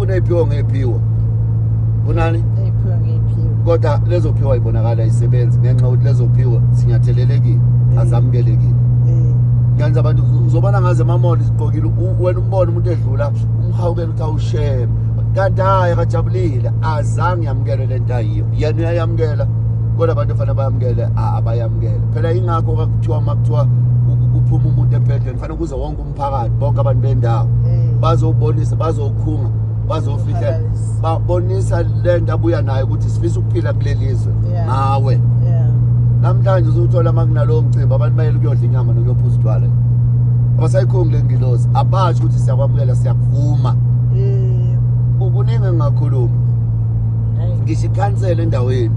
kuneziphiwo ngeziphiwo kunani Eziphiwo ngeziphiwo kodwa lezo phiwo ibonakala isebenzi ngenxa ukuthi lezo phiwo sinyathelelekile azamukelekile ngenza abantu uzobona ngaze amamoli isiqokile wena umbone umuntu edlula umhawukela ukuthi awusheme kanti hayi akajabulile azange yamukele lento ayiyo yena uyayamukela kodwa abantu fanele bayamukele abayamukele phela ingakho kwakuthiwa makuthiwa kuphuma umuntu empedleni fanele kuze wonke umphakathi bonke abantu bendawo bazobonisa bazokhunga bazofihlela babonisa lento abuya nayo ukuthi sifisa ukuphila kulelizwe ngawe namhlanje uzothola makunalowo mcimbi abantu bayele kuyodla inyama nokuyophuza utshwala abasayikhongi lengilosi abasho ukuthi siyakwamukela siyakuvuma ukuningi engakhuluma ngisho ikhansela endaweni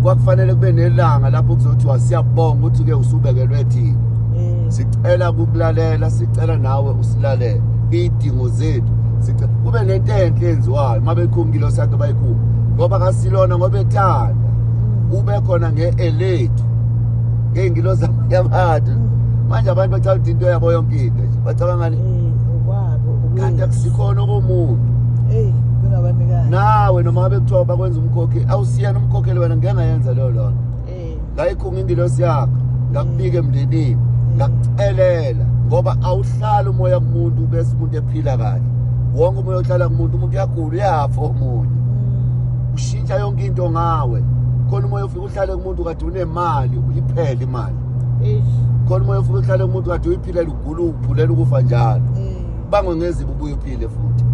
kwakufanele kube nelanga lapho kuzothiwa siyabonga ukuthi ke usubekelwe thina sicela ukulalela sicela nawe usilalele idingo zethu sicela kube nento enhle enziwayo mabekhungilo sakhe bayikhulu ngoba kasilona ngoba ethanda ube khona ngeelethu ngezingilosi yabantu manje abantu bacabanga into yabo yonke into nje bacabanga ngani ukwabo kanti akusikhona komuntu kunabanikazi nawe noma ngabe kuthiwa bakwenza umkhokhi awusiyana umkhokheli wena ngeke ngayenza leyo lonto ngayikhunga ingilosi yakho ngakubika emndenini ngakucelela ngoba awuhlala umoya kumuntu bese umuntu ephila kahle wonke umoya ohlala kumuntu umuntu uyagula uyafa omunye ushintsha yonke into ngawe khona umoya ufika uhlale kumuntu kade unemali uyiphele imali khona umoya ufika uhlale kumuntu kade uyiphilela ugula uphulela ukufa njalo bangwe ngezibu ubuye uphile futhi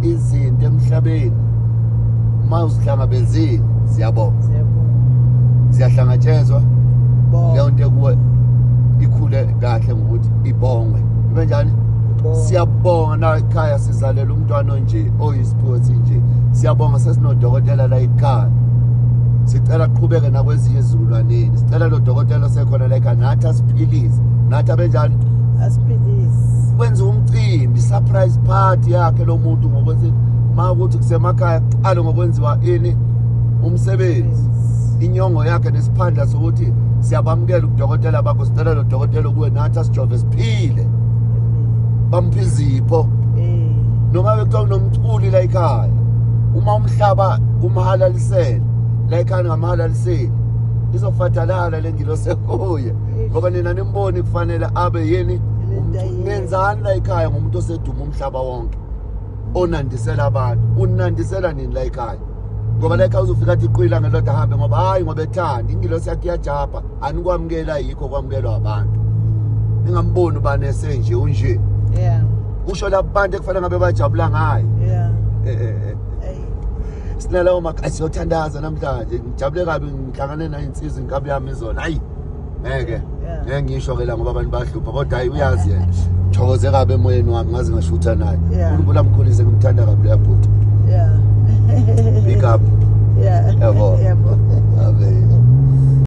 izinto emhlabeni mawuzihlangabezile siyabonga siyahlangatshezwa leyo nto kuwe ikhule kahle ngokuthi ibongwe ibe njani siyabonga na ekhaya sizalela umntwana nje oyisiphiwo nje siyabonga sesinodokotela la ekhaya sicela qhubeke nakwezinye izulwaneni sicela lo dokotela sekhona la ekhaya nathi asiphilise nathi abenjani asiphilise kwenza umcimbi surprise party yakhe lo muntu ngokwenza makuthi kusemakhaya qale ngokwenziwa ini umsebenzi inyongo yakhe nesiphandla sokuthi siyabamukela udokotela bakho sicela lo dokotela kuwe nathi asijove siphile bamphizipho noma bekuthiwa nomculi la ekhaya uma umhlaba umhalalisele la ekhaya ngamhalaliseli izofatalala le ngilosi ekuye ngoba nina nimboni kufanele abe yini ngenzani la ekhaya ngomuntu oseduma umhlaba wonke onandisela abantu unandisela nini la ekhaya ngoba la ekhaya uzofika athi iqwila ngelodwa ahambe ngoba hayi ngoba ethanda ingilosi yakhe iyajapha anikwamukela yikho kwamukelwa abantu ningamboni ubani esenje unje usho lapho abantu ekufanele ngabe bajabula ngayo sinalawo makhaya siyothandaza namhlanje ngijabule kabi ngihlangane nayo insizwa inkabi yami izona hayi ngeke ngisho ke la ngoba abantu bahlupha kodwa hayi uyazi yena thokoze kabi emoyeni wami ngaze ngashutha naye uNkulunkulu amkhulise ngimthanda kabi